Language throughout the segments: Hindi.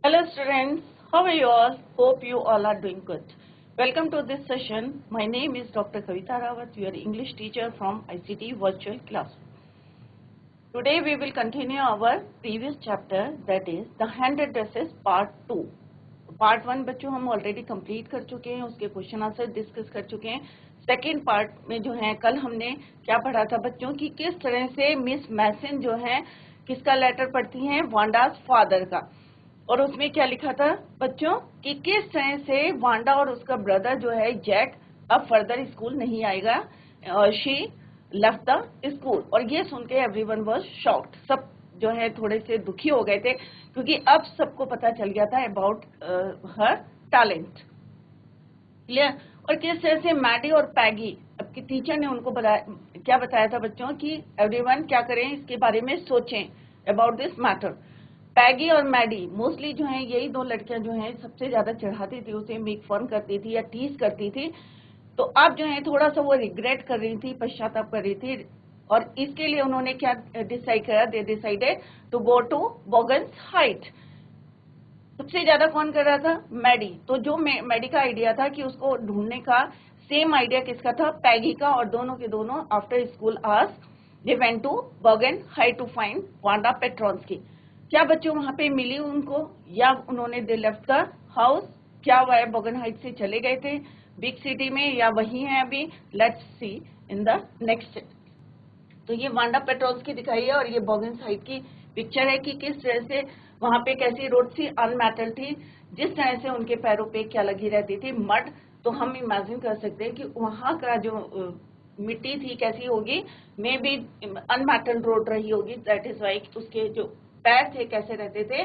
Hello students, how are you all? Hope you all are doing good. Welcome to this session. My name is Dr. Kavita Rawat, your English teacher from ICT Virtual Classroom. Today we will continue our previous chapter, that is the hand addresses part 2. Part 1 बच्चों हम ऑलरेडी कंप्लीट कर चुके हैं, उसके क्वेश्चन आंसर डिस्कस कर चुके हैं. सेकेंड पार्ट में जो है कल हमने क्या पढ़ा था बच्चों की किस तरह से मिस मैसन जो है किसका लेटर पढ़ती हैं, वांडास फादर का. और उसमें क्या लिखा था बच्चों कि किस तरह से वांडा और उसका ब्रदर जो है जैक अब फर्दर स्कूल नहीं आएगा. She left the school. और ये सुन के एवरीवन वाज शॉक्ड. सब जो है थोड़े से दुखी हो गए थे क्योंकि अब सबको पता चल गया था अबाउट हर टैलेंट. क्लियर. और किस तरह से मैडी और पैगी अब की टीचर ने उनको क्या बताया था बच्चों कि एवरीवन क्या करें, इसके बारे में सोचें अबाउट दिस मैटर. पैगी और मैडी मोस्टली जो है यही दो लड़कियां जो हैं सबसे ज्यादा चढ़ाती थी उसे, मेक फन करती थी या टीज करती थी. तो अब जो है थोड़ा सा वो रिग्रेट कर रही थी, पश्चाताप कर रही थी. और इसके लिए उन्होंने क्या डिसाइड करा, they decided to go to Boggins Height. सबसे ज्यादा कौन कर रहा था, मैडी. तो जो मैडी का आइडिया था कि उसको ढूंढने का, सेम आइडिया किसका था, पैगी का. और दोनों के दोनों after school hours they went to Boggin Height to find Wanda Petronski. क्या बच्चों वहां पे मिली उनको या उन्होंने दे लेफ्ट द हाउस, क्या वह बॉगन हाइट से चले गए थे बिग सिटी में या वही है अभी. Let's see in the next. तो ये वांडा पेट्रोल्स्की दिखाई है और ये बॉगन हाइट की पिक्चर है कि किस तरह से वहां पे कैसी रोड थी, अनमेटल थी, जिस तरह से उनके पैरों पे क्या लगी रहती थी, मड. तो हम इमेजिन कर सकते हैं कि वहां का जो मिट्टी थी कैसी होगी, मे बी अनमेटल रोड रही होगी. दैट इज वाई उसके जो पैर थे कैसे रहते थे,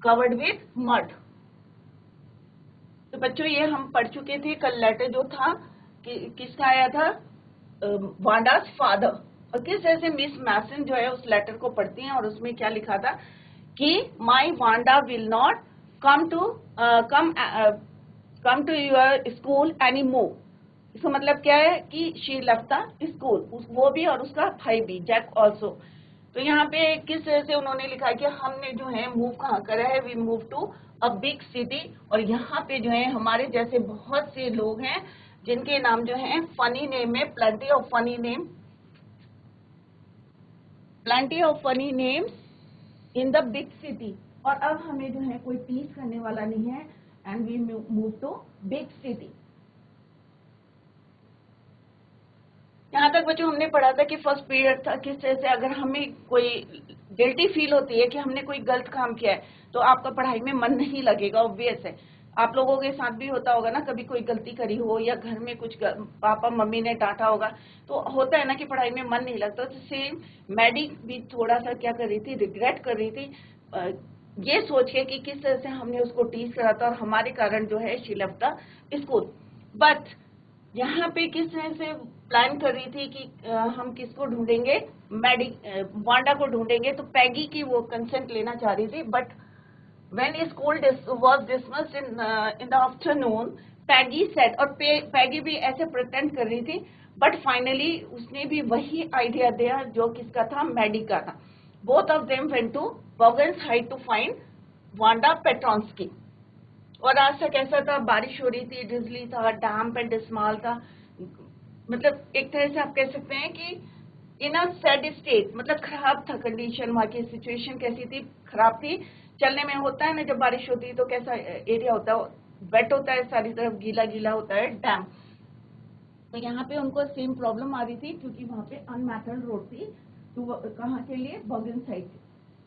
कवर्ड विथ मड. तो बच्चों ये हम पढ़ चुके थे कल. लेटर जो था किसका आया था, वांडास फादर. और किस तरह से मिस मैसन जो है उस लेटर को पढ़ती हैं और उसमें क्या लिखा था कि my Wanda will not come to your school any more. इसका मतलब क्या है कि शी लेफ्ट द स्कूल, वो भी और उसका भाई भी जैक ऑल्सो. तो यहाँ पे किस तरह से उन्होंने लिखा कि हमने जो है मूव कहाँ करा है, we move to a big city. और यहाँ पे जो है हमारे जैसे बहुत से लोग हैं जिनके नाम जो है फनी नेम है, plenty of funny name, plenty of funny names in the big city. और अब हमें जो है कोई टीज करने वाला नहीं है and we move to big city. यहाँ तक बच्चों हमने पढ़ा था कि फर्स्ट पीरियड था किस तरह से अगर हमें कोई गिल्टी फील होती है कि हमने कोई गलत काम किया है तो आपका पढ़ाई में मन नहीं लगेगा. ऑब्वियस है, आप लोगों के साथ भी होता होगा ना, कभी कोई गलती करी हो या घर में कुछ पापा मम्मी ने डांटा होगा तो होता है ना कि पढ़ाई में मन नहीं लगता. तो सेम मैडी भी थोड़ा सा क्या कर रही थी, रिग्रेट कर रही थी ये सोच के कि किस तरह से हमने उसको टीज करा था और हमारे कारण जो है she left the school. But यहाँ पे किस तरह से प्लान कर रही थी कि हम किसको ढूंढेंगे, वांडा को ढूंढेंगे. तो पैगी की वो कंसेंट लेना चाह रही थी. But when school was dismissed in the afternoon, Peggy said, और पैगी भी ऐसे प्रिटेंड कर रही थी. बट फाइनली उसने भी वही आइडिया दिया जो किसका था, मैडी का था. Both of them went to Boggins Height to find Wanda Petronski. और आज तक कैसा था, बारिश हो रही थी, डिजली था, डैम्प एंड डिस्माल था. मतलब एक तरह से आप कह सकते हैं कि इन अ सैड स्टेट, मतलब खराब था कंडीशन. वहां की सिचुएशन कैसी थी, खराब थी. चलने में होता है ना जब बारिश होती है तो कैसा एरिया होता है, वेट होता है, सारी तरफ गीला गीला होता है, डैम्प. तो यहाँ पे उनको सेम प्रॉब्लम आ रही थी क्योंकि वहां पे अनमैटल रोड थी. तो कहाँ के लिए, बॉगन side.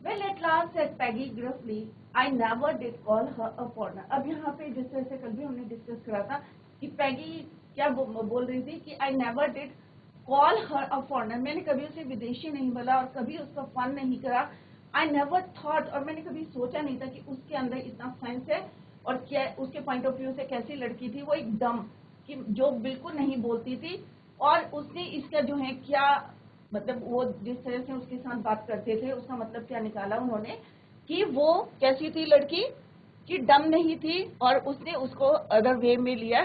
Well, at last said Peggy gruffly, I never did call her a foreigner. अब यहाँ पे जिस तरह से कल भी हमने डिस्कस करा था कि पैगी क्या बोल रही थी कि I never did call her a foreigner. मैंने कभी उसे विदेशी नहीं बोला और कभी उसका फन नहीं करा. I never thought, और मैंने कभी सोचा नहीं था कि उसके अंदर इतना सेंस है और क्या उसके पॉइंट ऑफ व्यू से कैसी लड़की थी वो, एक डम कि जो बिल्कुल नहीं बोलती थी. और उसने इसका जो है क्या मतलब, वो जिस तरह से उसके साथ बात करते थे उसका मतलब क्या निकाला उन्होंने कि वो कैसी थी लड़की, कि डम नहीं थी. और उसने उसको अदर वे में लिया.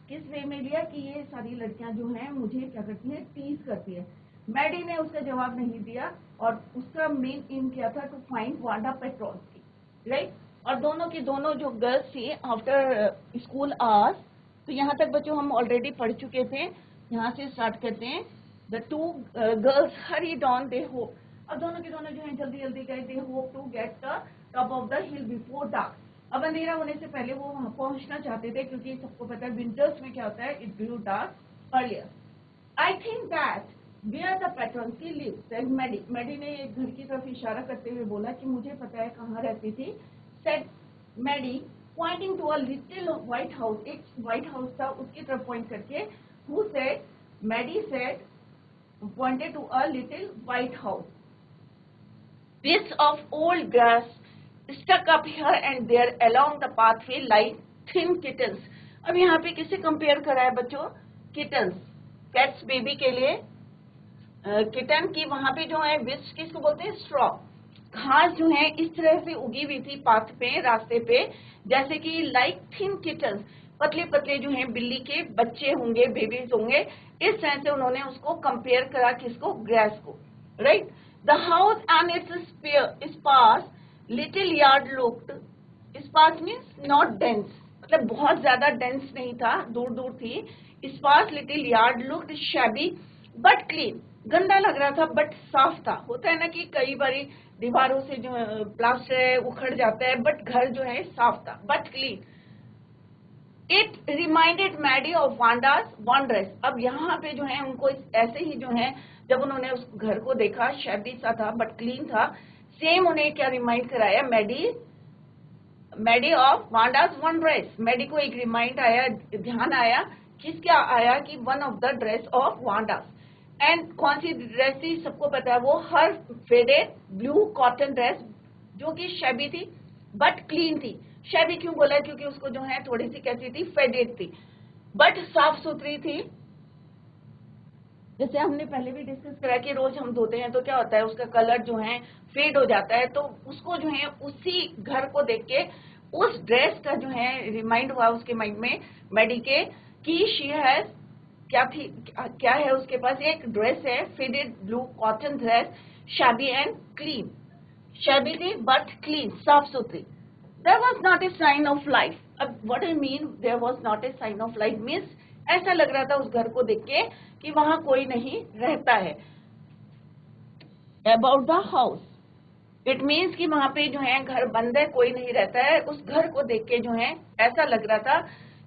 किस वे में लिया कि ये सारी लड़कियां जो हैं मुझे क्या करती है, टीज करती है. मैडी ने उसका जवाब नहीं दिया और उसका मेन एम क्या था, to find Wanda Petronski, right. और दोनों की दोनों जो गर्ल्स थी आफ्टर स्कूल आवर्स, तो यहाँ तक बच्चों हम ऑलरेडी पढ़ चुके थे। यहाँ से स्टार्ट करते हैं। The two girls hurried on, they hope, अब दोनों के दोनों जो है जल्दी जल्दी गए, they hope to get the top of the hill before dark. अब अंधेरा होने से पहले वो वहां पहुंचना चाहते थे, क्योंकि सबको पता है विंटर्स में क्या होता है, it grew dark earlier. I think that where the pattern की लिव, सेड मैडी, मैडी ने एक घर की तरफ इशारा करते हुए बोला कि मुझे पता है कहाँ रहती थी। Said Maddy pointing to a little white house, एक व्हाइट हाउस था उसकी तरफ पॉइंट करके। Who said, Maddy said pointed to a little white house. Bits of old grass stuck up here and there along the pathway like thin kittens. अब यहाँ पे किसे कंपेयर करा है बच्चों, किटन्स, कैट्स बेबी के लिए किटन की वहां पे जो है बिट्स किसको बोलते हैं, स्ट्रॉ, घास जो है इस तरह से उगी हुई थी पाथ पे, रास्ते पे, जैसे कि लाइक थिन किटन्स, पतले पतले जो हैं बिल्ली के बच्चे होंगे, बेबीज होंगे, इस तरह से उन्होंने उसको कंपेयर करा, किसको, ग्रास को, right. The house and its sparse little yard looked, sparse means not dense, मतलब बहुत ज्यादा डेंस नहीं था, दूर दूर थी। Sparse little yard looked shabby but clean, गंदा लग रहा था बट साफ था। होता है ना कि कई बारी दीवारों से जो प्लास्टर है उखड़ जाता है, बट घर जो है साफ था, but clean. It reminded Maddie of Wanda's वॉन्ड्रेस, अब यहाँ पे जो है उनको ऐसे ही जो है, जब उन्होंने उस घर को देखा, शैबी सा था बट क्लीन था, सेम उन्हें क्या रिमाइंड कराया, मैडी ऑफ वांडास वॉन्ड्रेस, मैडी को एक रिमाइंड आया, ध्यान आया, किसका आया, कि one of the dress of Wanda's. And कौन सी ड्रेस थी, सबको पता है, वो हर फेडेड ब्लू कॉटन ड्रेस, जो कि शैबी थी बट क्लीन थी। शैबी क्यों बोला, क्योंकि उसको जो है थोड़ी सी कैसी थी, फेडेड थी, बट साफ सुथरी थी। जैसे हमने पहले भी डिस्कस करा कि रोज हम धोते हैं तो क्या होता है, उसका कलर जो है फेड हो जाता है, तो उसको जो है उसी घर को देख के उस ड्रेस का जो है रिमाइंड हुआ उसके माइंड में, मैडी के, कि शी हैज, क्या है उसके पास, एक ड्रेस है, faded blue cotton dress, shabby and clean, shabby थी बट क्लीन, साफ सुथरी। There was not a sign of life. अब what I mean, there was not a sign of life means ऐसा लग रहा था उस घर को देख के कि वहां कोई नहीं रहता है। About the house, it means कि वहां पे जो है घर बंद है, कोई नहीं रहता है। उस घर को देख के जो है ऐसा लग रहा था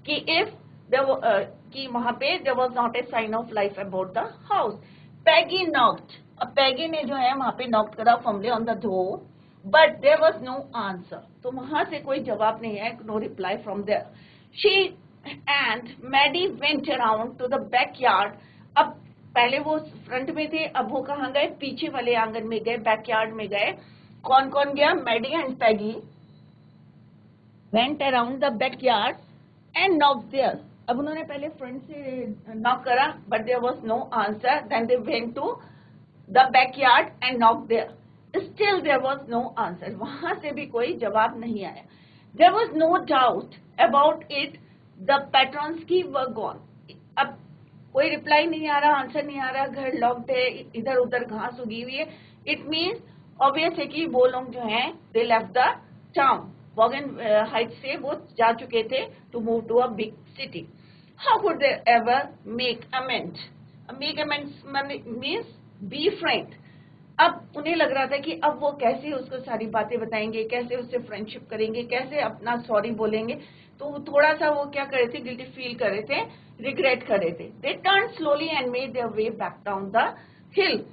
कि कि वहां पे there was not a sign of life about the house. Peggy knocked. अब पैगी ने जो है वहां पे नॉक करा, firmly on the door. But there was no answer. तो वहां से कोई जवाब नहीं है, no reply from there. She and Maddie went around to the backyard. अब पहले वो फ्रंट में थे, अब वो कहाँ गए, पीछे वाले आंगन में गए, बैकयार्ड में गए। कौन कौन गया, Maddie and Peggy went around the backyard and knocked there. अब उन्होंने पहले फ्रंट से नॉक करा, but there was no answer. Then they went to the backyard and knocked there. Still there was no answer. वहां से भी कोई जवाब नहीं आया। There was no doubt about it. The patrons की were gone. अब कोई रिप्लाई नहीं आ रहा, आंसर नहीं आ रहा, घर लॉक्ड है, इधर उधर घास उगी हुई है। इट मीन्स ऑब्वियस है कि वो लोग जो हैं they left the town, wagon height से वो जा चुके थे to move to a big city. How could they ever make amend, make amends means be friend. अब उन्हें लग रहा था कि अब वो कैसे उसको सारी बातें बताएंगे, कैसे उससे फ्रेंडशिप करेंगे, कैसे अपना सॉरी बोलेंगे। तो थोड़ा सा वो क्या कर रहे थे, गिल्टी फील कर रहे थे, रिग्रेट कर रहे थे। They turn slowly and made their way back down the हिल,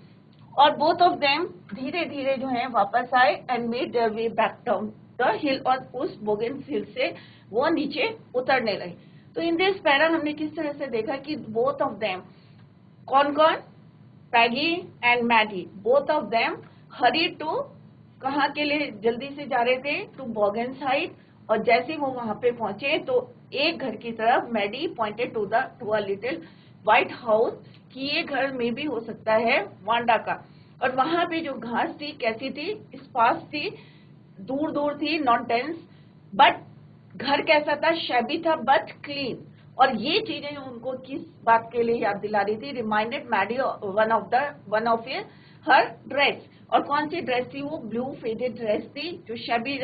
और बोथ ऑफ देम धीरे धीरे जो है वापस आए and made their way back down the हिल, और उस बोगन हिल से वो नीचे उतरने लगे। तो इन दिस पैरा हमने किस तरह से देखा कि बोथ ऑफ देम, कौन कौन, Peggy and Maddie, both of them hurried to, कहाँ के लिए जल्दी से जा रहे थे, टू बॉगन साइड। और जैसे वो वहां पे पहुंचे तो एक घर की तरफ Maddie pointed to a little white house, कि ये घर में भी हो सकता है वांडा का। और वहां पे जो घास थी कैसी थी, स्पार्स थी, दूर दूर थी, नॉट डेंस, बट घर कैसा था, शैबी था बट क्लीन। और ये चीजें उनको किस बात के लिए याद दिला रही थी, reminded Maddie one of her dress. और कौन सी ड्रेस थी वो, ब्लू फेडेड ड्रेस थी, जो शैबी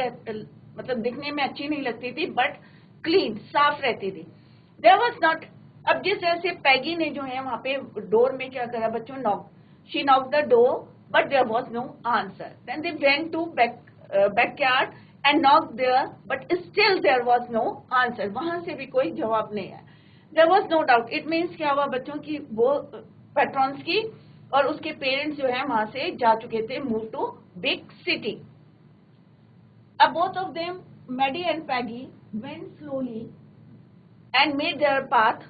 मतलब दिखने में अच्छी नहीं लगती थी, बट क्लीन, साफ रहती थी। देयर वाज नॉट, अब जिस तरह से पैगी ने जो है वहां पे डोर में क्या करा बच्चों, knock, she knock the door but there was no answer, then they went to backyard and knock there but still there was no answer, वहां से भी कोई जवाब नहीं आया। There was no doubt, it means क्या हुआ बच्चों की वो पेट्रॉन्स की और उसके पेरेंट्स जो है वहां से जा चुके थे, मूव टू बिग सिटी। अब both of them, Maddie and Peggy, went slowly and made their path,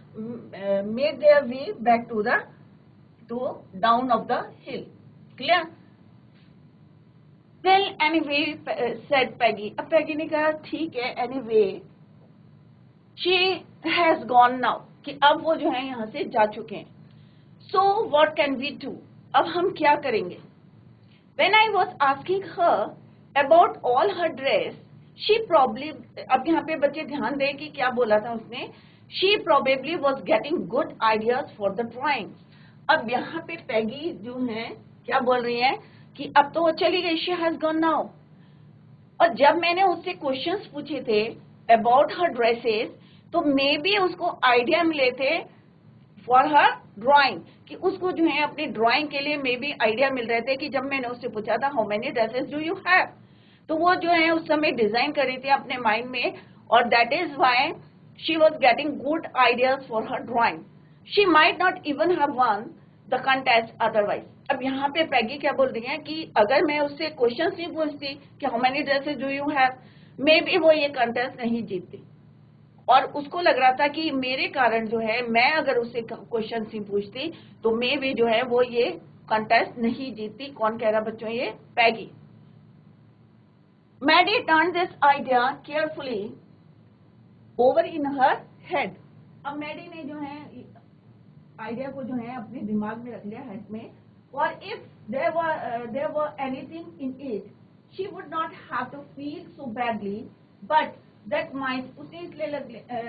made their way back to down of the hill. Clear? Well, anyway, said Peggy. अब Peggy ने कहा ठीक है, anyway, she has gone now, कि अब वो जो है यहाँ से जा चुके हैं। So what can we do? अब हम क्या करेंगे? When I was asking her about all her dress, she probably, अब यहाँ पे बच्चे ध्यान दें कि क्या बोला था उसने, she probably was getting good ideas for the drawing। अब यहाँ पे पैगी जो है क्या बोल रही है कि अब तो वो चली गई, she has gone now। और जब मैंने उससे क्वेश्चंस पूछे थे about her dresses, तो मे बी उसको आइडिया मिले थे फॉर हर ड्राइंग, कि उसको जो है अपनी ड्राइंग के लिए मे बी आइडिया मिल रहे थे कि जब मैंने उससे पूछा था how many dresses do you have, तो वो जो है उस समय डिजाइन कर रही थी अपने माइंड में, और that is why she was getting good ideas for her drawing. She might not even have one the contest otherwise. अब यहाँ पे पैगी क्या बोल रही है कि अगर मैं उससे क्वेश्चन नहीं पूछती कि how many dresses do you have, may be वो ये कंटेस्ट नहीं जीतती। और उसको लग रहा था कि मेरे कारण जो है, मैं अगर उससे क्वेश्चन नहीं पूछती तो मे भी जो है वो ये कंटेस्ट नहीं जीतती। कौन कह रहा बच्चों? ये Peggy. Maddie turn this idea carefully over in her head. अब मैडी ने जो है आइडिया को जो है अपने दिमाग में रख लिया, हेड में, और if there were anything in it she would not have to feel so badly, but that might, उसने इसलिए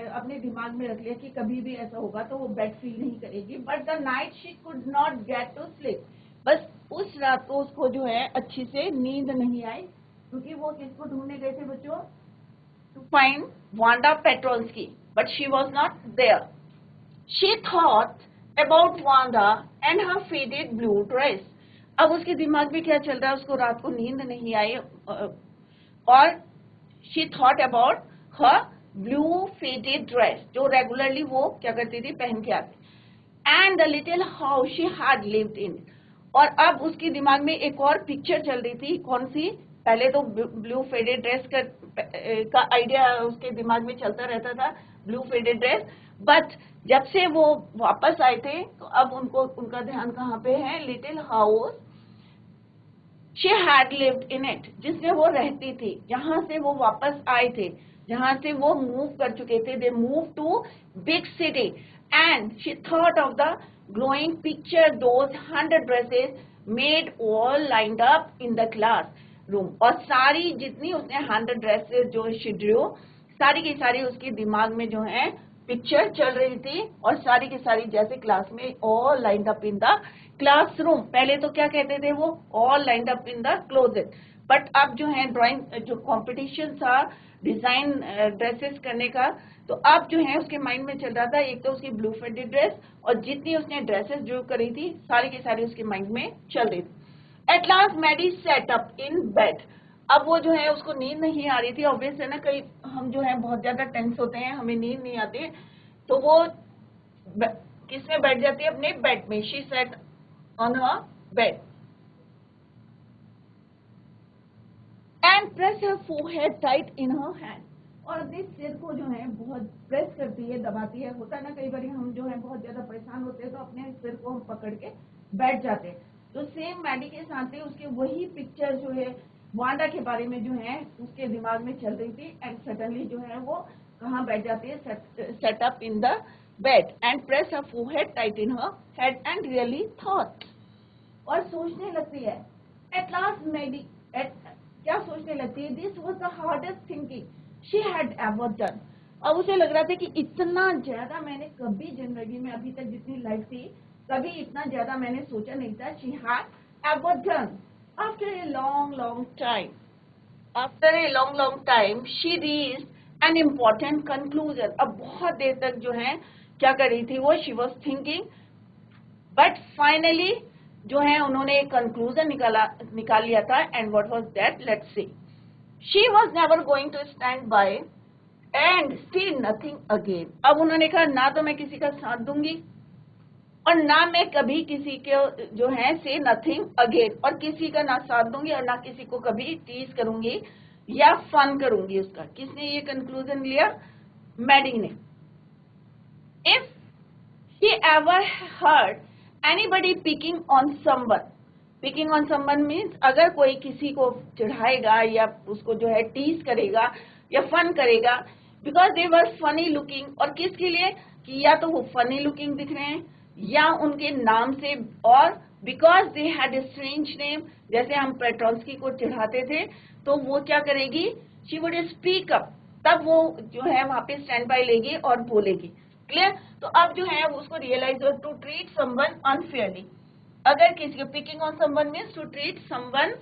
अपने दिमाग में रख लिया कि कभी भी ऐसा होगा तो वो बैड फील नहीं करेगी। But the night she could not get to sleep, बस उस रात को उसको जो है अच्छी से नींद नहीं आई, क्योंकि वो किसको ढूंढने गए थे बच्चों? To find Wanda Petrolski, but she was not there. She thought about Wanda and her faded blue dress. अब उसके दिमाग में क्या चल रहा है? उसको रात को नींद नहीं आई, और she thought about her blue faded dress, जो रेगुलरली वो क्या करती थी, पहन के आती, and the little house she had lived in। और अब उसके दिमाग में एक और पिक्चर चल रही थी, कौन सी? पहले तो ब्लू फेडेड ड्रेस का आइडिया उसके दिमाग में चलता रहता था, ब्लू फेडेड ड्रेस, बट जब से वो वापस आए थे तो अब उनका ध्यान कहाँ पे है? Little house she had lived in it, जिसमें वो रहती थी, जहां से वो वापस आए थे, जहां से वो मूव कर चुके थे। they moved to big city and she thought of the glowing picture, those 100 dresses made all lined up in the classroom। और सारी जितनी उसने 100 dresses जो she drew, सारी की सारी उसके दिमाग में जो है पिक्चर चल रही थी, और सारी की सारी जैसे क्लास में all lined up in the classroom. पहले तो क्या कहते थे वो? All lined up in the closet. But अब जो है ड्राइंग जो कंपटीशन था डिजाइन ड्रेसेस करने का, तो अब जो है उसके माइंड में चल रहा था एक तो उसकी ब्लू फेडेड ड्रेस, और जितनी उसने ड्रेसेस ड्रू करी थी सारी की सारी उसके माइंड में चल रही थी। At last Maddie set up in bed. अब वो जो है उसको नींद नहीं आ रही थी, ऑब्वियस है ना, कई हम जो है बहुत ज्यादा टेंस होते हैं, हमें नींद नहीं आती, तो वो किसमें बैठ जाती है? अपने बेड में। She said on her bed and press her forehead tight in her hand। और अपने सिर को जो है बहुत प्रेस करती है, दबाती है। होता है ना कई बार हम जो है बहुत ज्यादा परेशान होते हैं तो अपने सिर को हम पकड़ के बैठ जाते हैं। तो सेम मैडी के साथ ही उसके वही पिक्चर जो है वांडा के बारे में जो है उसके दिमाग में चल रही थी, एंड सडनली जो है वो कहाँ बैठ जाती है? Set up in the bed and press her forehead tight in her head and really thought. और सोचने लगती है। एट लास्ट मैडी क्या सोचने लगती है? This was the hardest thinking she had ever done. अब उसे लग रहा था कि इतना ज्यादा मैंने कभी जिंदगी में अभी तक जितनी लाइफ थी कभी इतना ज्यादा मैंने सोचा नहीं था। She had ever done after a long long time. After a long long time she reached an important conclusion. अब बहुत देर तक जो है क्या कर रही थी वो, she was thinking, but finally जो है उन्होंने एक कंक्लूजन निकाल लिया था। And what was that, let's see. She was never going to stand by and see nothing again. अब उन्होंने कहा ना तो मैं किसी का साथ दूंगी और ना मैं कभी किसी के जो है से नथिंग अगेन, और किसी का ना साथ दूंगी और ना किसी को कभी टीज करूंगी या फन करूंगी उसका। किसने ये कंक्लूजन लिया, मैडी ने। If she ever heard anybody picking on someone, picking on someone means अगर कोई किसी को चिढ़ाएगा या उसको जो है टीज करेगा या फन करेगा, because they were funny looking, और किसके लिए कि या तो वो फनी लुकिंग दिख रहे हैं या उनके नाम से, और because they had a strange name, जैसे हम पेट्रोन्स्की को चिढ़ाते थे तो वो क्या करेगी, शी वुड स्पीक अप, तब वो जो है वहां पे स्टैंड बाय लेगी और बोलेगी। क्लियर। तो अब जो है उसको रियलाइज हो, टू ट्रीट समवन अनफेयरली, अगर किसी को picking on someone means to treat someone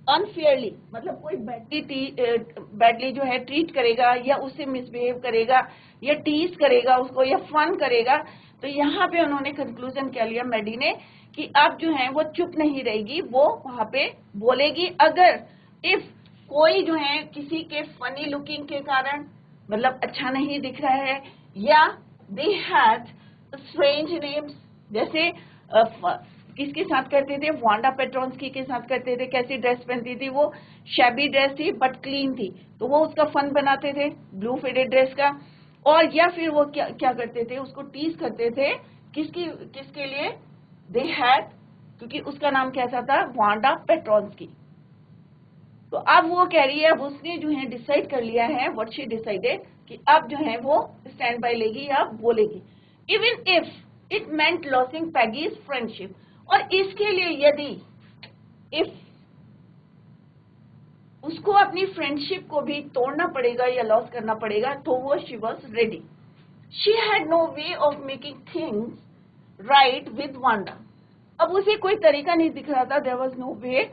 unfairly, मतलब कोई बैडली जो है ट्रीट करेगा या उससे मिसबिहेव करेगा या टीज करेगा उसको या फन करेगा। तो यहाँ पे उन्होंने कंक्लूजन क्या लिया मैडी ने कि अब जो है वो चुप नहीं रहेगी, वो वहां पे बोलेगी। अगर इफ कोई जो है किसी के फनी लुकिंग के कारण मतलब अच्छा नहीं दिख रहा है, या दे हैड स्ट्रेंज नेम्स, जैसे किसके साथ करते थे, वांडा पेट्रोन्स्की के साथ करते थे। कैसी ड्रेस पहनती थी वो, शैबी ड्रेस थी बट क्लीन थी, तो वो उसका फन बनाते थे ब्लू फेडेड ड्रेस का। और या फिर वो क्या करते थे, उसको टीज करते थे, किसके लिए, दे हैड, क्योंकि उसका नाम कैसा था, वांडा पेट्रोन्स्की। तो अब वो कह रही है, अब उसने जो है डिसाइड कर लिया है, व्हाट शी डिसाइडेड, कि अब जो है वो स्टैंड बाय लेगी या बोलेगी, even if it meant losing Peggy's friendship. और इसके लिए यदि इफ उसको अपनी फ्रेंडशिप को भी तोड़ना पड़ेगा या लॉस करना पड़ेगा, तो वो she was ready. She had no way of making things right with Wanda. अब उसे कोई तरीका नहीं दिख रहा था, there was no way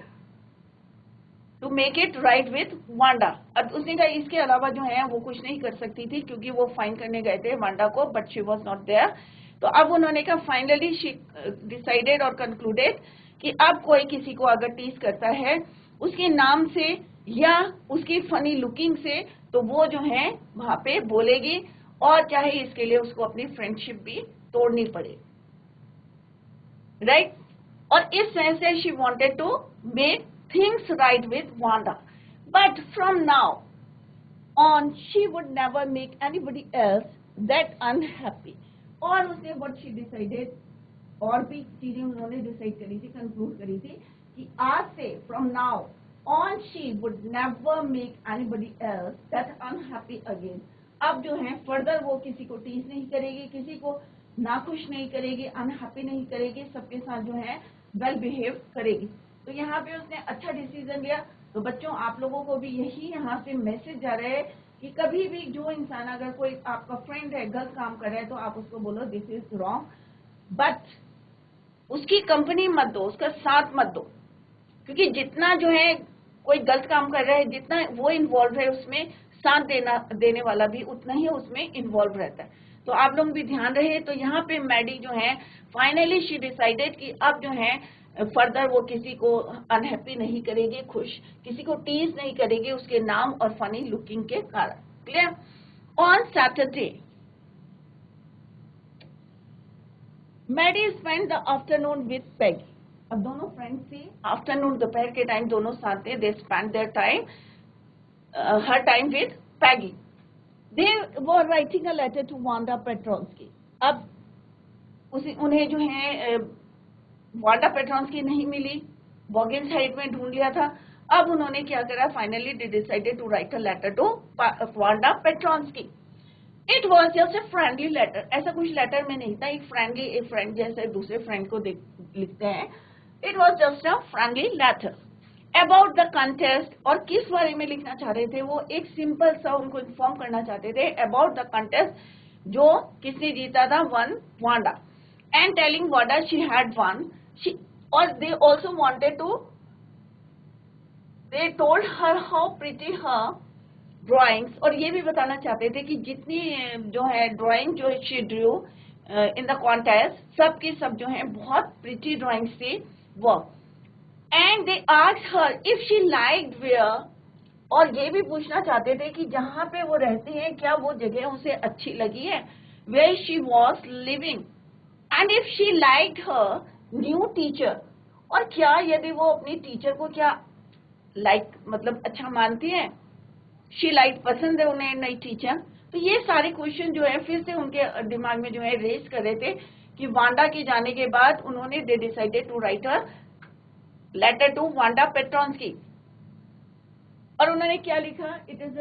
to make it right with Wanda. अब उसने कहा इसके अलावा जो है वो कुछ नहीं कर सकती थी, क्योंकि वो फाइन करने गए थे वांडा को, but she was not there. तो अब उन्होंने कहा फाइनली शी डिसाइडेड और कंक्लूडेड कि अब कोई किसी को अगर टीज करता है उसके नाम से या उसकी फनी लुकिंग से, तो वो जो है वहां पे बोलेगी, और चाहे इसके लिए उसको अपनी फ्रेंडशिप भी तोड़नी पड़े, राइट। और इस सेंस से she wanted to make things right with Wanda, but from now on she would never make anybody else that unhappy। और उसने what she decided, और भी चीजें उन्होंने डिसाइड करी थी, कंक्लूड करी थी कि आज से from now on she would never make anybody else that unhappy again। अब जो है फर्दर वो किसी को टीज नहीं करेगी, किसी को नाखुश नहीं करेगी, अनहैप्पी नहीं करेगी, सबके साथ जो है वेल बिहेव करेगी। तो यहाँ पे उसने अच्छा डिसीजन लिया। तो बच्चों आप लोगों को भी यही यहाँ से मैसेज जा रहा है कि कभी भी जो इंसान, अगर कोई आपका फ्रेंड है गलत काम कर रहा है, तो आप उसको बोलो दिस इज रॉन्ग, बट उसकी कंपनी मत दो, उसका साथ मत दो, क्योंकि जितना जो है कोई गलत काम कर रहा है, जितना वो इन्वॉल्व है उसमें, साथ देने वाला भी उतना ही उसमें इन्वॉल्व रहता है। तो आप लोग भी ध्यान रहे। तो यहाँ पे मैडी जो है फाइनली शी डिसाइडेड कि अब जो है फर्दर वो किसी को अनहैप्पी नहीं करेगी, किसी को टीज नहीं करेगी उसके नाम और फनी लुकिंग के कारण। Clear. On Saturday Maddie spend the afternoon with Peggy. अब दोनों फ्रेंड्स थी, आफ्टरनून दोपहर के टाइम दोनों साथ थे, they spend their time, her time with Peggy. They were writing a letter to Wanda Petronski. अब उन्हें जो है वांडा पेट्रोन्स्की नहीं मिली, वॉगिन साइड में ढूंढ लिया था। अब उन्होंने क्या करा, finally they decided to write a letter to Wanda Petronski. It was just a friendly letter, ऐसा कुछ लेटर में नहीं था, एक फ्रेंड जैसे दूसरे फ्रेंड को लिखते हैं। It was just a friendly letter about the contest. और किस बारे में लिखना चाह रहे थे वो, एक सिंपल सा उनको इन्फॉर्म करना चाहते थे अबाउट द कंटेस्ट, जो किसने जीता था, one Wanda, and telling Wanda she had won, or they also wanted to They told her how pretty her drawings, और ये भी बताना चाहते थे कि जितनी जो है ड्राइंग जो she drew in the contest, सब की सब जो है बहुत pretty drawings थी वो. And they asked her if she liked where, और ये भी पूछना चाहते थे कि जहाँ पे वो रहती है क्या वो जगह उसे अच्छी लगी है, where she was living, and if she liked her new teacher, और क्या यदि वो अपनी टीचर को क्या मतलब अच्छा मानती है, शी लाइक पसंद है उन्हें नई टीचर. तो ये सारे क्वेश्चन जो है फिर से उनके दिमाग में जो है रेज कर रहे थे कि वांडा के जाने के बाद उन्होंने they decided to write a letter to Wanda Petronski. और उन्होंने क्या लिखा, it was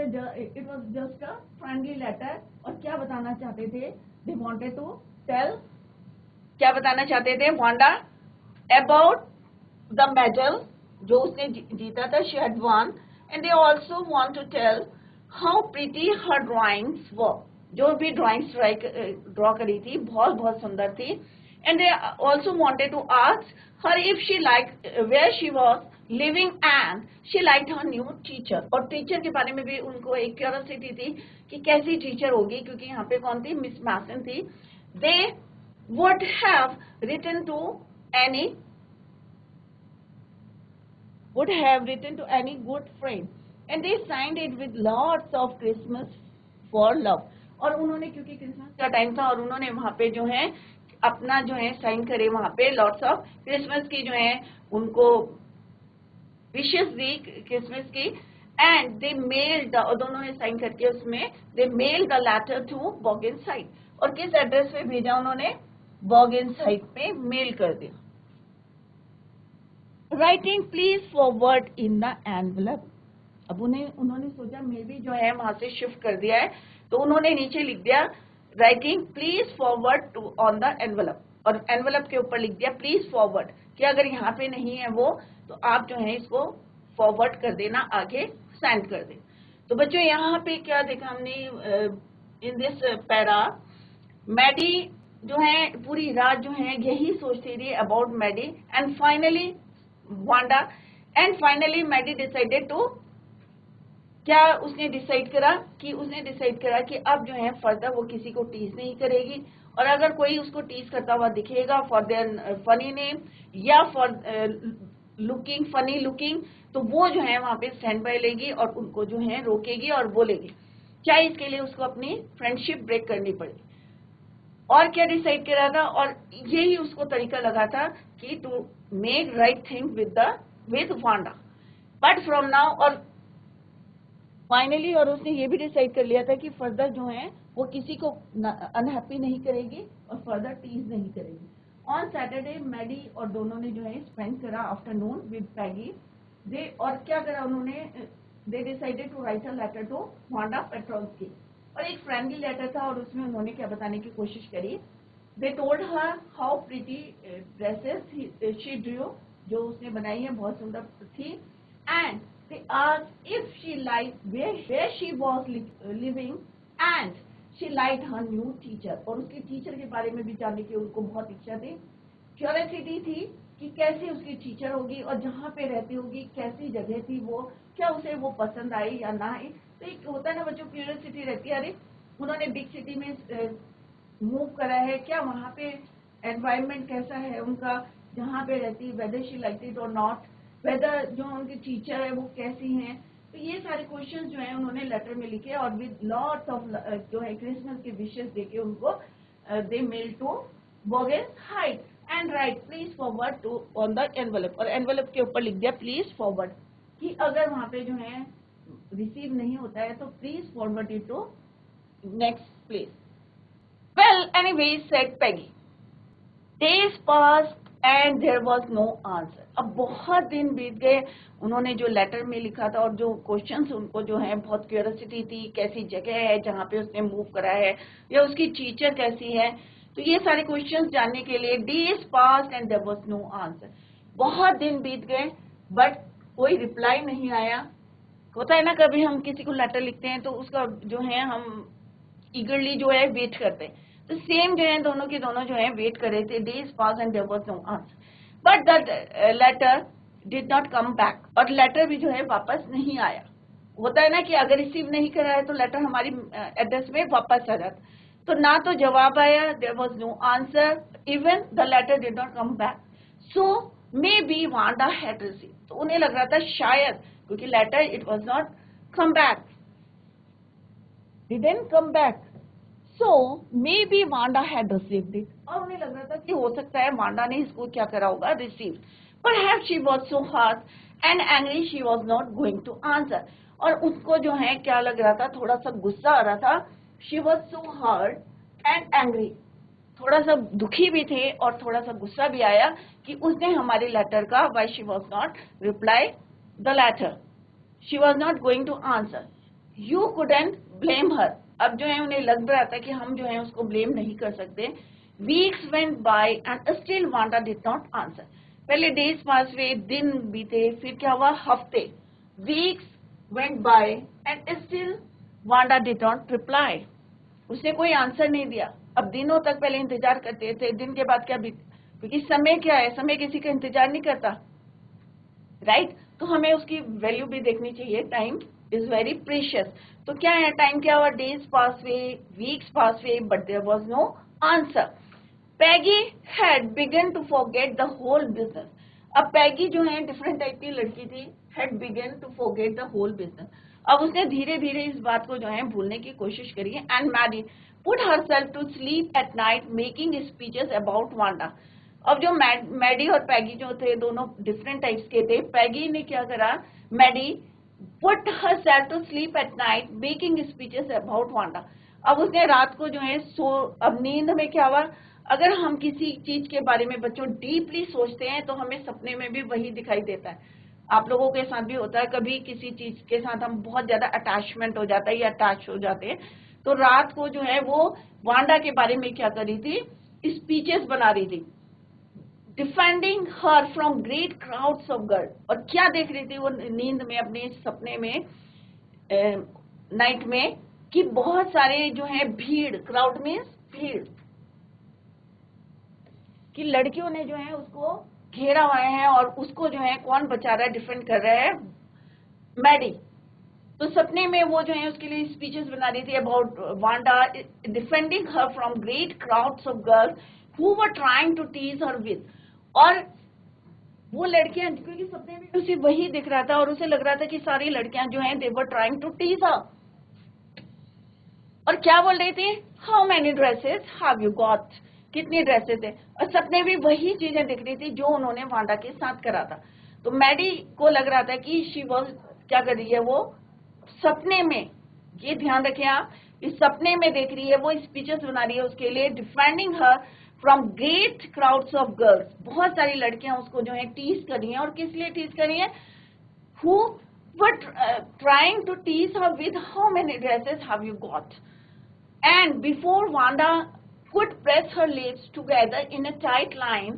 just a friendly letter. और क्या बताना चाहते थे, दे वांटेड टू टेल, क्या बताना चाहते थे वांडा अबाउट द मेडल जो उसने जीता था, she had one. And they also want to tell how pretty her drawings were. जो भी drawings draw करी थी बहुत सुंदर थी. And they also wanted to ask her if she liked where she was living and she liked her new teacher. और टीचर के बारे में भी उनको एक क्यूरियोसिटी थी कि कैसी टीचर होगी, क्योंकि यहाँ पे कौन थी, मिस मैसन थी. They would have written to any good friend and they signed it with lots of Christmas for love. और उन्होंने क्योंकि क्रिसमस का टाइम था और उन्होंने वहां पे जो है अपना जो है साइन करे वहां पे लॉट्स ऑफ क्रिसमस की जो है उनको विशेष दी क्रिसमस की. एंड दे मेल दोनों ने साइन करके उसमें दे मेल द लेटर टू बॉगेनसाइड. और किस एड्रेस पे भेजा उन्होंने, बॉगेनसाइड पे मेल कर दिया. Writing please forward in the envelope. अब उन्होंने सोचा मे भी जो है वहां से शिफ्ट कर दिया है, तो उन्होंने नीचे लिख दिया writing please forward to on the envelope. और एनवेलप के ऊपर लिख दिया प्लीज फॉरवर्ड, कि अगर यहाँ पे नहीं है वो तो आप जो है इसको फॉरवर्ड कर देना, आगे सेंड कर दे. तो बच्चों यहाँ पे क्या देखा हमने इन दिस पैरा, मैडी जो है पूरी रात जो है यही सोचती रही about Maddie. And finally Wanda and finally Maddie decided to, क्या उसने डिसाइड करा कि अब जो है फर्दर वो किसी को टीज नहीं करेगी. और अगर कोई उसको टीज करता हुआ दिखेगा फॉर देयर फनी नेम या फॉर लुकिंग फनी लुकिंग, तो वो जो है वहां पे स्टैंड बाय लेगी और उनको जो है रोकेगी और बोलेगी, चाहे इसके लिए उसको अपनी फ्रेंडशिप ब्रेक करनी पड़ेगी. और क्या डिसाइड करा था, और यही उसको तरीका लगा था कि to make right thing with Wanda. But from now, और फाइनली और उसने ये भी डिसाइड कर लिया था कि फर्दर जो है वो किसी को अनहैप्पी नहीं करेगी और फर्दर टीज नहीं करेगी. ऑन सैटरडे मैडी और दोनों ने जो है स्पेंड करा आफ्टरनून विद पैगी. दे और क्या करा उन्होंने, they decided to write a letter to Wanda Petronski. और एक फ्रेंडली लेटर था और उसमें उन्होंने क्या बताने की कोशिश करी, they told her how pretty dresses she Drew, जो उसने बनाई है बहुत सुंदर थी. And they asked if she liked where she was living and she liked her new teacher. और उसकी टीचर के बारे में भी जानने की उनको बहुत इच्छा थी, क्यूरियोसिटी थी कि कैसी उसकी टीचर होगी और जहाँ पे रहती होगी कैसी जगह थी वो, क्या उसे वो पसंद आई या ना आई. तो एक होता है ना बच्चों, क्यूरियोसिटी रहती है, अरे उन्होंने बिग सिटी में मूव करा है, क्या वहाँ पे एनवायरमेंट कैसा है उनका जहाँ पे रहती, वेदर शी लाइक इट और नॉट, वेदर जो उनकी टीचर है वो कैसी हैं. तो ये सारे क्वेश्चंस जो हैं उन्होंने लेटर में लिखे और विद लॉट्स ऑफ जो है क्रिसमस के विशेस देके उनको they mail to Boggins Heights and write please forward to on the envelope. और एनवेलप के ऊपर लिख दिया प्लीज फॉरवर्ड, कि अगर वहां पे जो है रिसीव नहीं होता है तो please forward it to next place. Well anyways said Peggy. Days passed and there was no answer. अब बहुत दिन बीत गए, उन्होंने जो लेटर में लिखा था और जो क्वेश्चंस उनको जो है बहुत क्यूरियोसिटी थी, कैसी जगह है जहाँ पे उसने मूव करा है या उसकी टीचर कैसी है, तो ये सारे क्वेश्चंस जानने के लिए days passed and there was no answer. बहुत दिन बीत गए बट कोई रिप्लाई नहीं आया. होता है ना कभी हम किसी को लेटर लिखते हैं तो उसका जो है हम ईगरली जो है वेट करते हैं, तो सेम जो है दोनों के दोनों जो है वेट कर रहे थे. Days pass and there was no answer, but the letter did not come back, और लेटर भी जो है वापस नहीं आया। होता है ना कि अगर रिसीव नहीं करा है तो लेटर हमारी एड्रेस में वापस आ जाता। तो ना तो जवाब आया, there was no answer, even the letter did not come back. So maybe Wanda had receive, तो उन्हें लग रहा था शायद, क्योंकि letter it was not come back, didn't come back, so maybe Wanda had received it, और उन्हें लग रहा था कि हो सकता है वांडा ने इसको क्या करा होगा, receive. Perhaps she was so hurt and angry she was not going to answer, और उसको जो है क्या लग रहा था, थोड़ा सा गुस्सा आ रहा था। She was so hurt and angry, थोड़ा सा दुखी भी थे और थोड़ा सा गुस्सा भी आया कि उसने हमारे लेटर का why she was not reply the letter, she was not going to answer, you couldn't blame her। अब जो है उन्हें लग रहा था कि हम जो है उसको ब्लेम नहीं कर सकते। Weeks went by and still Wanda did not answer, पहले डेज पास हुए, दिन बीते, फिर क्या हुआ, हफ्ते। Weeks went by and still Wanda did not reply, उसने कोई आंसर नहीं दिया। अब दिनों तक पहले इंतजार करते थे, दिन के बाद क्या बीत, क्योंकि समय क्या है, समय किसी का इंतजार नहीं करता, राइट? तो हमें उसकी वैल्यू भी देखनी चाहिए, टाइम इज वेरी प्रीशियस। तो क्या है, टाइम क्या हुआ, डेज पास हुए, वीक्स पास हुए, but there was no answer. Peggy had begun to forget the whole business। अब पैगी जो है डिफरेंट टाइप की लड़की थी, had begun to forget the whole business। अब उसने धीरे धीरे इस बात को जो है भूलने की कोशिश करी है। And Maddie put herself to sleep at night making speeches about Wanda। अब जो मैडी और पैगी जो थे दोनों डिफरेंट टाइप्स के थे। पैगी ने क्या करा, Maddie put herself to sleep at night making speeches about Wanda। अब उसने रात को जो है अब नींद में क्या हुआ, अगर हम किसी चीज के बारे में बच्चों डीपली सोचते हैं तो हमें सपने में भी वही दिखाई देता है। आप लोगों के साथ भी होता है, कभी किसी चीज के साथ हम बहुत ज्यादा अटैचमेंट हो जाता है या अटैच हो जाते हैं, तो रात को जो है वो वांडा के बारे में क्या कर रही थी, स्पीचेस बना रही थी, defending her from great crowds of girl. और क्या देख रही थी वो नींद में, अपने सपने में, नाइट में, कि बहुत सारे जो है भीड़, क्राउड मीन्स भीड़, कि लड़कियों ने जो है उसको घेरा हुआ है और उसको जो है कौन बचा रहा है, डिफेंड कर रहा है, मैडी। तो सपने में वो जो है उसके लिए स्पीचेस बना रही थी about Wanda, defending her from great crowds of girls who were trying to tease her with. और वो लड़कियां, क्योंकि सपने में उसे वही दिख रहा था और उसे लग रहा था कि सारी लड़कियां जो हैं दे वर ट्राइंग टू टीज हर। और क्या बोल रही थी, how many dresses have you got, कितनी ड्रेसेस है। और सपने में वही चीजें दिख रही थी जो उन्होंने वांडा के साथ करा था। तो मैडी को लग रहा था कि शी वाज क्या कर रही है, वो सपने में, ये ध्यान रखें आप, इस सपने में देख रही है, वो स्पीचेस बना रही है उसके लिए, defending her from great crowds of girls. बहुत सारी लड़कियां उसको जो है टीज कर रही हैं, और किस लिए टीज कर रही है, who were trying to tease her with how many dresses have you got. And before Wanda could press her lips together in a tight line,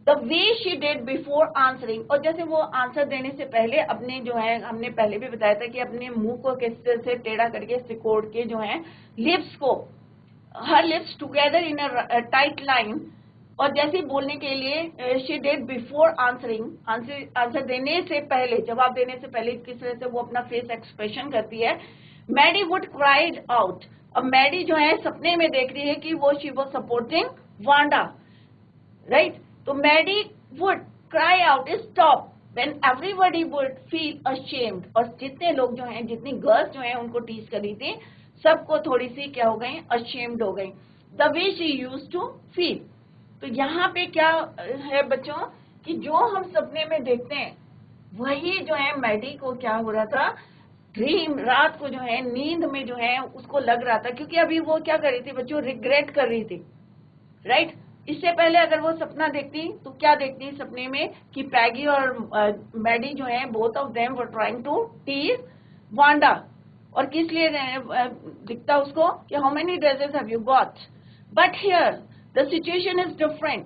the way she did before answering, और जैसे वो आंसर देने से पहले अपने जो है, हमने पहले भी बताया था कि अपने मुंह को किस तरह से टेढ़ा करके सिकोड़ के जो है लिप्स को, her lips together in a tight line, और जैसे बोलने के लिए she did before answering, answer देने से पहले, जवाब देने से पहले किस तरह से वो अपना फेस एक्सप्रेशन करती है, मैडी वुड क्राइड आउट। अब मैडी जो है सपने में देख रही है कि वो she was supporting Wanda, right? तो Maddie would cry out stop when everybody would feel ashamed. और जितने लोग जो हैं, जितनी गर्ल्स जो हैं उनको टीज कर रही थी, सबको थोड़ी सी क्या हो गई, अशेम्ड हो गई, the way she used to feel. तो यहाँ पे क्या है बच्चों, कि जो हम सपने में देखते हैं वही जो है मैडी को क्या हो रहा था, ड्रीम, रात को जो है नींद में जो है उसको लग रहा था, क्योंकि अभी वो क्या कर रही थी बच्चों, रिग्रेट कर रही थी, राइट? इससे पहले अगर वो सपना देखती तो क्या देखती सपने में, कि पैगी और मैडी जो है both of them were trying to tease Wanda. और किस लिए दिखता उसको, कि how many dresses have you got. But here the situation is different,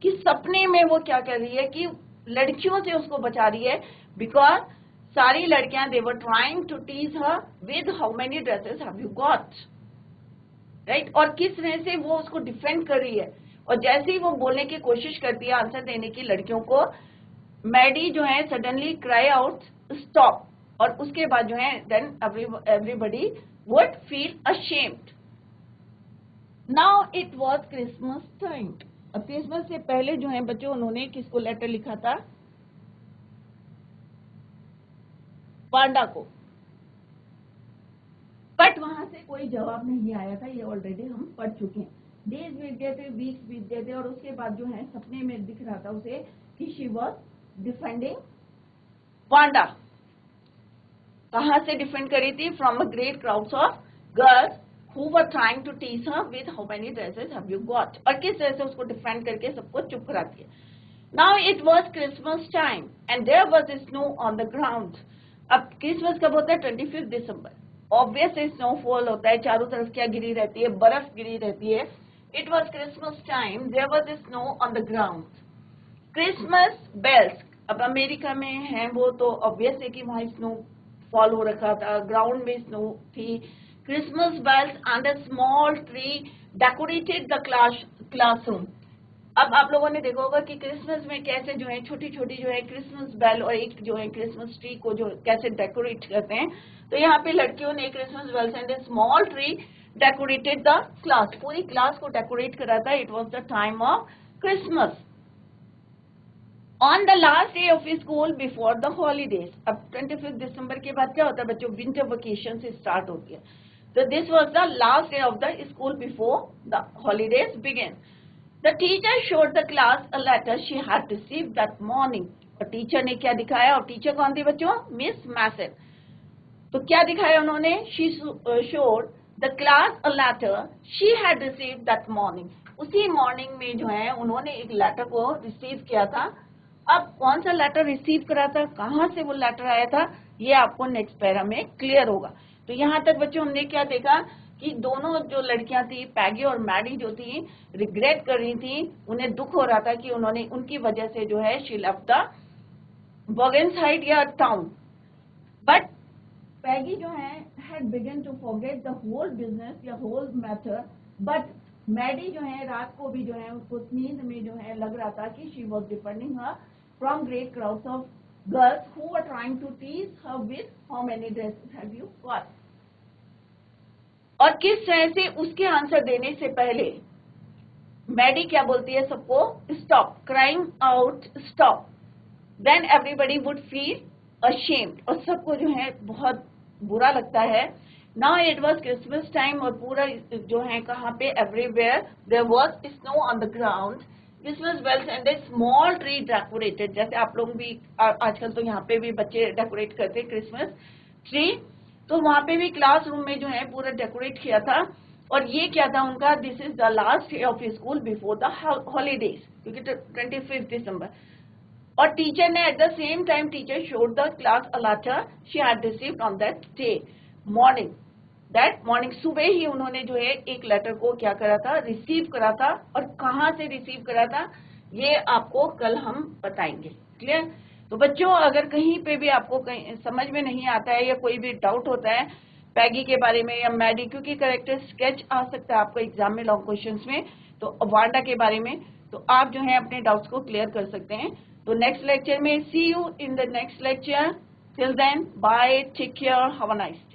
कि सपने में वो क्या कर रही है, कि लड़कियों से उसको बचा रही है, बिकॉज सारी लड़कियां they were trying to tease her with how many dresses have you got, right? और किस तरह से वो उसको डिफेंड कर रही है, और जैसे ही वो बोलने की कोशिश करती है, आंसर देने की लड़कियों को, मैडी जो है सडनली क्राई आउट स्टॉप, और उसके बाद जो है then everybody would feel ashamed. Now it was Christmas time. अब क्रिसमस से पहले जो है बच्चों उन्होंने किसको लेटर लिखा था? वांडा को। बट वहां से कोई जवाब नहीं आया था, ये ऑलरेडी हम पढ़ चुके हैं। डेज बीत गए थे, वीक्स बीत गए थे, और उसके बाद जो है सपने में दिख रहा था उसे कि शी वाज डिफेंडिंग वांडा। कहां से डिफेंड करी थी? From a great crowds of girls who were trying to tease her with how many dresses have you got, और किस तरह से उसको डिफेंड करके सबको चुप कराती है। Now it was Christmas time and there was snow on the ground। अब क्रिसमस कब होता है? 25 दिसंबर। ऑब्वियस स्नोफॉल होता है, चारों तरफ क्या गिरी रहती है? बर्फ गिरी रहती है। It was Christmas time, there was snow on the ground. Christmas bells, अब अमेरिका में है वो, तो ऑब्वियस है कि वहां स्नो फॉल हो रखा था, ग्राउंड में स्नो थी। Christmas bells and a small tree decorated the classroom. अब आप लोगों ने देखा होगा कि क्रिसमस में कैसे जो है छोटी छोटी जो है क्रिसमस बेल और एक जो है क्रिसमस ट्री को जो कैसे डेकोरेट करते हैं। तो यहाँ पे लड़कियों ने Christmas bells and a small tree decorated the class, पूरी क्लास को डेकोरेट करा था। It was the time of Christmas on the last day of school before the holidays. अब 25 दिसंबर के बाद क्या होता है बच्चों? विंटर वेकेशन से स्टार्ट होती है। तो this was the last day of the school before the holidays begin. The teacher showed the class a letter she had received that morning। और टीचर ने क्या दिखाया? और टीचर कौन थी बच्चों? Miss Mason. तो क्या दिखाया उन्होंने? She showed the class a letter she had received that morning। उसी मॉर्निंग में जो है उन्होंने एक लेटर को रिसीव किया था। अब कौन सा लेटर रिसीव करा था, कहाँ से वो लेटर आया था, ये आपको नेक्स्ट पैरा में क्लियर होगा। तो यहाँ तक बच्चों हमने क्या देखा कि दोनों जो लड़कियां थी, पैगी और मैडी जो थी, रिग्रेट कर रही थी, उन्हें दुख हो रहा था कि उन्होंने उनकी वजह से जो है शी लेफ्ट द वॉगेनसाइड या टाउन। बट पैगी जो है had begun to forget the whole business या होल मैटर। बट मैडी जो है रात को भी जो है उसको नींद में जो है लग रहा था कि she was defending her from great crowds of girls who were trying to tease her with how many dresses have you got. और किस तरह से उसके आंसर देने से पहले मैडी क्या बोलती है सबको? Stop crying out, stop, then everybody would feel ashamed, और सबको जो है बहुत बुरा लगता है। Now it was Christmas time, और पूरा जो है कहाँ पे? Everywhere there was snow on the ground, Christmas bells and a small tree decorated. जैसे आप लोग भी आजकल तो यहाँ पे भी बच्चे डेकोरेट करते हैं क्रिसमस ट्री, तो वहां पे भी क्लासरूम में जो है पूरा डेकोरेट किया था। और ये क्या था उनका? This is the last day of school before the holidays, क्योंकि 25 दिसंबर। और टीचर ने at the same time teacher showed the class a letter she had received on that day morning. That morning सुबह ही उन्होंने जो है एक लेटर को क्या करा था? रिसीव करा था। और कहाँ से रिसीव करा था ये आपको कल हम बताएंगे। क्लियर? तो बच्चों अगर कहीं पे भी आपको कहीं समझ में नहीं आता है या कोई भी डाउट होता है पैगी के बारे में या मैडी, क्योंकि करेक्टर स्केच आ सकता है आपको एग्जाम में लॉन्ग क्वेश्चंस में, तो वांडा के बारे में, तो आप जो है अपने डाउट्स को क्लियर कर सकते हैं। तो नेक्स्ट लेक्चर में see you in the next lecture. Till then bye, take care, have a nice day.